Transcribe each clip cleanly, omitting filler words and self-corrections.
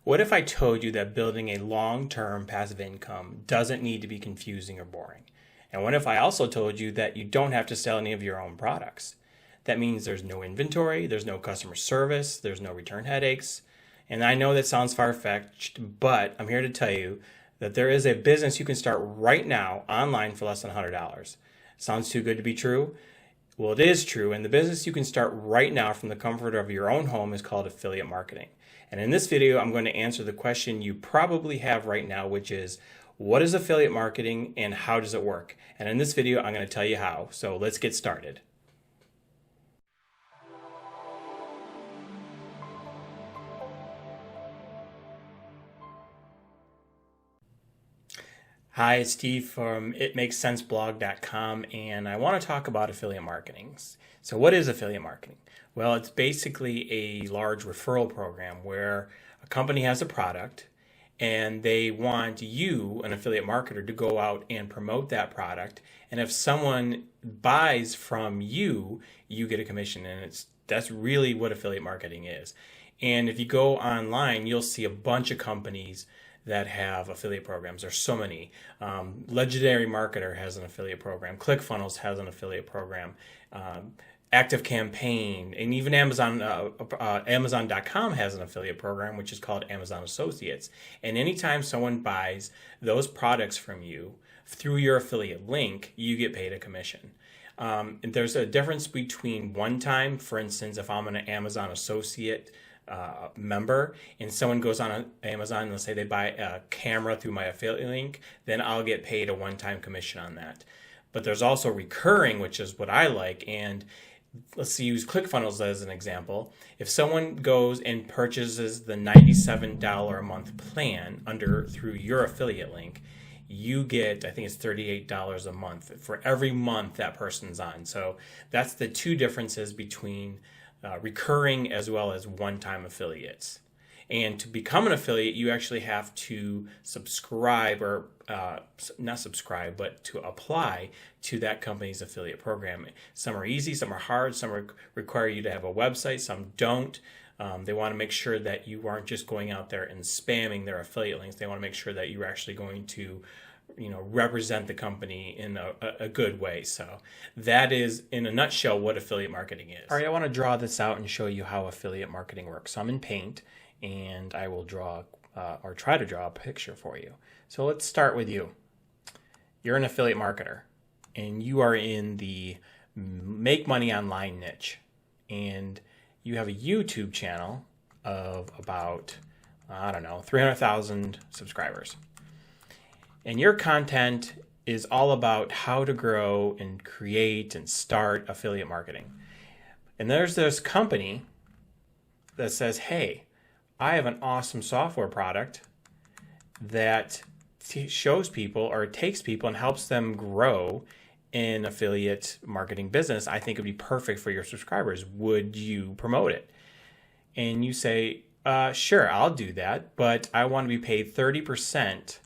What if I told you that building a long-term passive income doesn't need to be confusing or boring? And what if I also told you that you don't have to sell any of your own products? That means there's no inventory, there's no customer service, there's no return headaches. And I know that sounds far-fetched, but I'm here to tell you that there is a business you can start right now online for less than $100. Sounds too good to be true? Well, it is true, and the business you can start right now from the comfort of your own home is called affiliate marketing. And in this video, I'm going to answer the question you probably have right now, which is, what is affiliate marketing and how does it work? And in this video, I'm going to tell you how. So let's get started. Hi, it's Steve from itmakessenseblog.com, and I want to talk about affiliate marketing. So what is affiliate marketing? Well, it's basically a large referral program where a company has a product and they want you, an affiliate marketer, to go out and promote that product. And if someone buys from you, you get a commission, and that's really what affiliate marketing is. And if you go online, you'll see a bunch of companies that have affiliate programs. There's so many. Legendary Marketer has an affiliate program. ClickFunnels has an affiliate program. Active Campaign, and even Amazon.com has an affiliate program, which is called Amazon Associates. And anytime someone buys those products from you through your affiliate link, you get paid a commission. And there's a difference between one time, for instance, if I'm an Amazon Associate member and someone goes on Amazon and let's say they buy a camera through my affiliate link, then I'll get paid a one-time commission on that. But there's also recurring, which is what I like. And let's use ClickFunnels as an example. If someone goes and purchases the $97 a month plan through your affiliate link, you get, I think it's $38 a month for every month that person's on. So that's the two differences between recurring as well as one-time affiliates. And to become an affiliate, you actually have to subscribe, or not subscribe, but to apply to that company's affiliate program. Some are easy, some are hard, some require you to have a website, some don't. They want to make sure that you aren't just going out there and spamming their affiliate links. They want to make sure that you're actually going to represent the company in a good way. So that is, in a nutshell, what affiliate marketing is. All right, I want to draw this out and show you how affiliate marketing works. So I'm in Paint, and I will draw or try to draw a picture for you. So let's start with you. You're an affiliate marketer, and you are in the make money online niche, and you have a YouTube channel of about, 300,000 subscribers. And your content is all about how to grow and create and start affiliate marketing. And there's this company that says, hey, I have an awesome software product that shows people or takes people and helps them grow in affiliate marketing business. I think it would be perfect for your subscribers. Would you promote it? And you say, sure, I'll do that, but I want to be paid 30%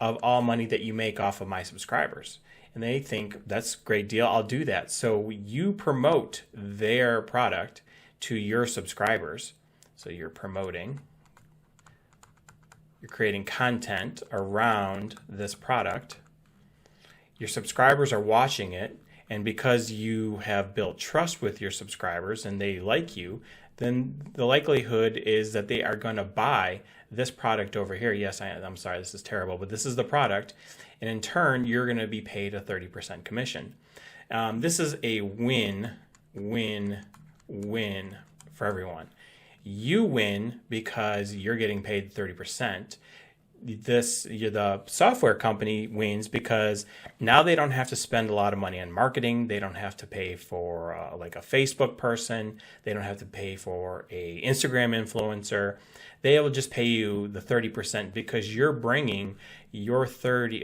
of all money that you make off of my subscribers. And they think, that's a great deal, I'll do that. So you promote their product to your subscribers. So you're promoting, you're creating content around this product. Your subscribers are watching it, and because you have built trust with your subscribers and they like you, then the likelihood is that they are going to buy this product over here. Yes, I'm sorry, this is terrible, but this is the product. And in turn, you're going to be paid a 30% commission. This is a win, win, win for everyone. You win because you're getting paid 30%. The software company wins because now they don't have to spend a lot of money on marketing. They don't have to pay for like a Facebook person. They don't have to pay for a Instagram influencer. They will just pay you the 30% because you're bringing your 300.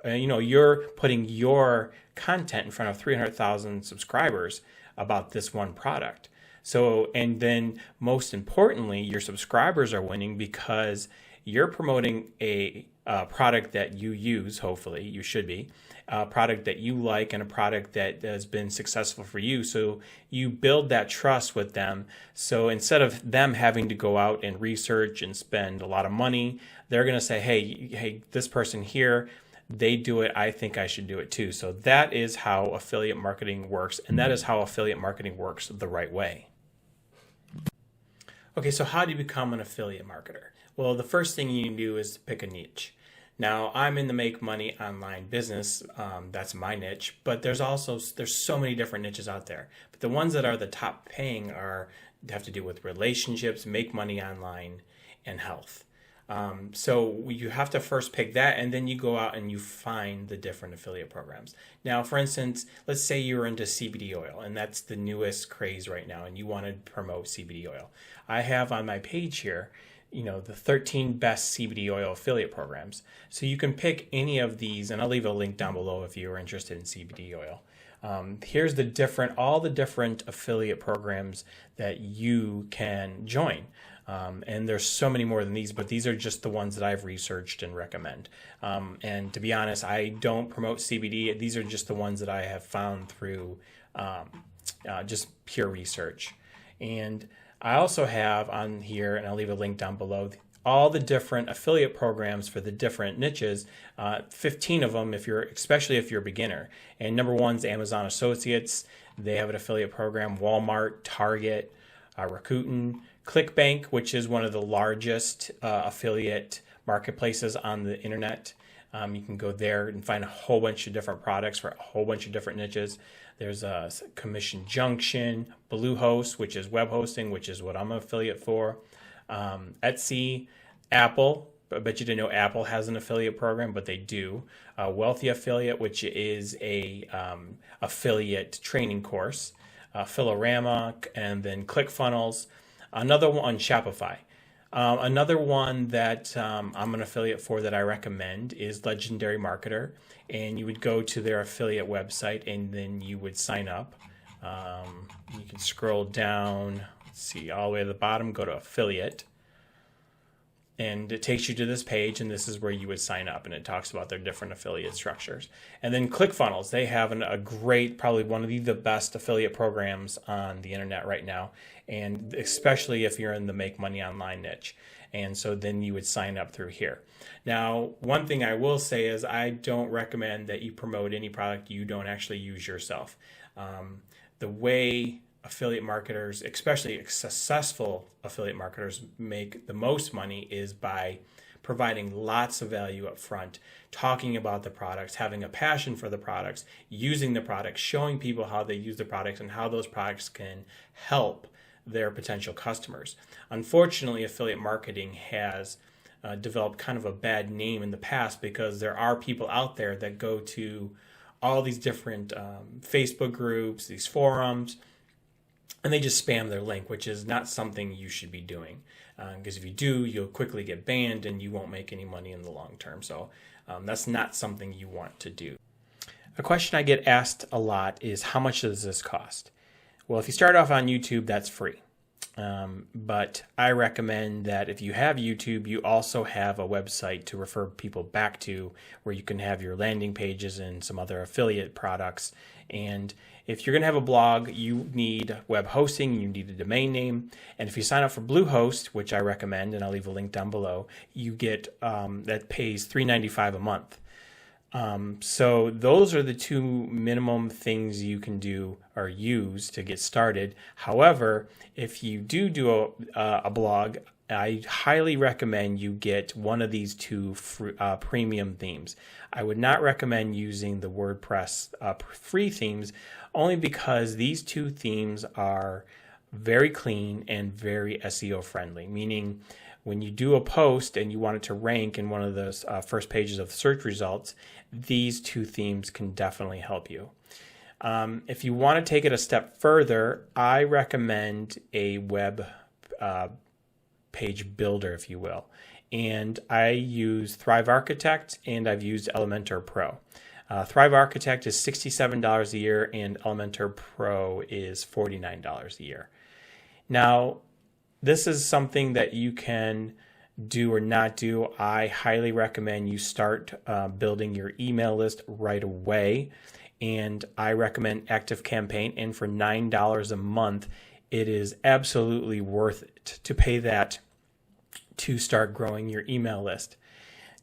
You're putting your content in front of 300,000 subscribers about this one product. So, and then most importantly, your subscribers are winning because you're promoting a product that you use, hopefully you should be, a product that you like and a product that has been successful for you. So you build that trust with them. So instead of them having to go out and research and spend a lot of money, they're going to say, hey, this person here, they do it, I think I should do it too. So that is how affiliate marketing works, and that is how affiliate marketing works the right way. Okay, so how do you become an affiliate marketer? Well, the first thing you do is pick a niche. Now, I'm in the make money online business. That's my niche, but there's so many different niches out there. But the ones that are the top paying have to do with relationships, make money online, and health. So you have to first pick that, and then you go out and you find the different affiliate programs. Now, for instance, let's say you're into CBD oil, and that's the newest craze right now, and you want to promote CBD oil. I have on my page here, the 13 best CBD oil affiliate programs. So you can pick any of these, and I'll leave a link down below if you are interested in CBD oil. Here's all the different affiliate programs that you can join. And there's so many more than these, but these are just the ones that I've researched and recommend. And to be honest, I don't promote CBD. These are just the ones that I have found through just pure research. And I also have on here, and I'll leave a link down below, all the different affiliate programs for the different niches, 15 of them, especially if you're a beginner. And number one's Amazon Associates. They have an affiliate program. Walmart, Target, Rakuten, ClickBank, which is one of the largest affiliate marketplaces on the internet. You can go there and find a whole bunch of different products for a whole bunch of different niches. There's a Commission Junction, Bluehost, which is web hosting, which is what I'm an affiliate for. Etsy, Apple. I bet you didn't know Apple has an affiliate program, but they do. Wealthy Affiliate, which is a affiliate training course. Philorama, and then ClickFunnels. Another one, Shopify. Another one that I'm an affiliate for that I recommend is Legendary Marketer. And you would go to their affiliate website and then you would sign up. You can scroll down, let's see, all the way to the bottom, go to affiliate. And it takes you to this page, and this is where you would sign up, and it talks about their different affiliate structures. And then ClickFunnels, they have a great, probably one of the best affiliate programs on the internet right now, and especially if you're in the make money online niche. And so then you would sign up through here. Now, one thing I will say is I don't recommend that you promote any product you don't actually use yourself. The way affiliate marketers, especially successful affiliate marketers, make the most money is by providing lots of value up front, talking about the products, having a passion for the products, using the products, showing people how they use the products and how those products can help their potential customers. Unfortunately, affiliate marketing has developed kind of a bad name in the past because there are people out there that go to all these different Facebook groups, these forums, and they just spam their link, which is not something you should be doing. Because if you do, you'll quickly get banned and you won't make any money in the long term. So that's not something you want to do. A question I get asked a lot is, how much does this cost? Well, if you start off on YouTube, that's free. But I recommend that if you have YouTube, you also have a website to refer people back to where you can have your landing pages and some other affiliate products. And if you're going to have a blog, you need web hosting, you need a domain name. And if you sign up for Bluehost, which I recommend, and I'll leave a link down below, you get that pays $3.95 a month. So those are the two minimum things you can do or use to get started. However, if you do a blog, I highly recommend you get one of these two premium themes. I would not recommend using the WordPress free themes, only because these two themes are very clean and very SEO friendly, meaning when you do a post and you want it to rank in one of those first pages of search results, these two themes can definitely help you. If you want to take it a step further, I recommend a web page builder, if you will. And I use Thrive Architect and I've used Elementor Pro. Thrive Architect is $67 a year and Elementor Pro is $49 a year. Now, this is something that you can do or not do, I highly recommend you start building your email list right away. And I recommend ActiveCampaign. And for $9 a month, it is absolutely worth it to pay that to start growing your email list.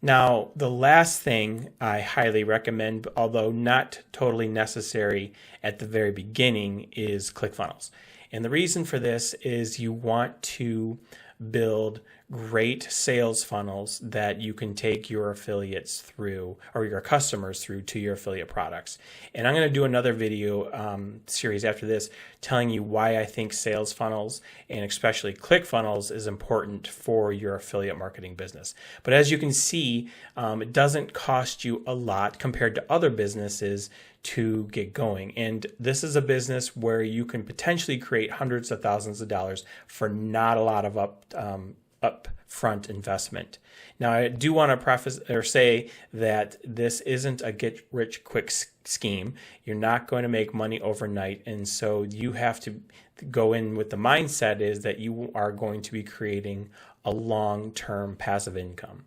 Now, the last thing I highly recommend, although not totally necessary at the very beginning, is ClickFunnels. And the reason for this is you want to build great sales funnels that you can take your affiliates through, or your customers through, to your affiliate products. And I'm going to do another video series after this telling you why I think sales funnels and especially ClickFunnels is important for your affiliate marketing business. But as you can see, it doesn't cost you a lot compared to other businesses to get going. And this is a business where you can potentially create hundreds of thousands of dollars for not a lot of upfront investment. Now, I do want to preface or say that this isn't a get rich quick scheme. You're not going to make money overnight, and so you have to go in with the mindset is that you are going to be creating a long-term passive income.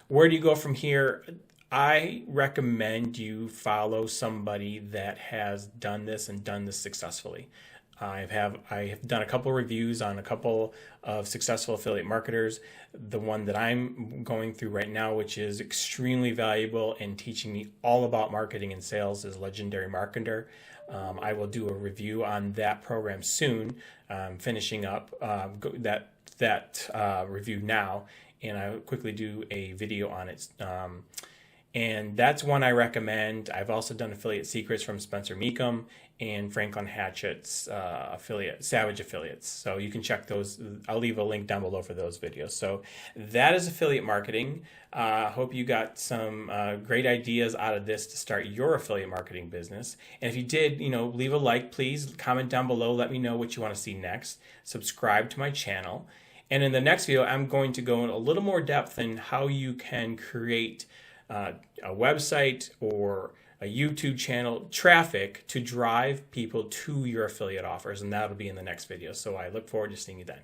Where do you go from here? I recommend you follow somebody that has done this and done this successfully. I have done a couple reviews on a couple of successful affiliate marketers. The one that I'm going through right now, which is extremely valuable and teaching me all about marketing and sales, is Legendary Marketer. I will do a review on that program soon. Finishing up that review now, and I will quickly do a video on it. And that's one I recommend. I've also done affiliate secrets from Spencer Meekum and Franklin Hatchett's Savage Affiliates. So you can check those. I'll leave a link down below for those videos. So that is affiliate marketing. Hope you got some great ideas out of this to start your affiliate marketing business. And if you did, leave a like, please. Comment down below. Let me know what you want to see next. Subscribe to my channel. And in the next video, I'm going to go in a little more depth in how you can create a website or a YouTube channel traffic to drive people to your affiliate offers, and that'll be in the next video. So I look forward to seeing you then.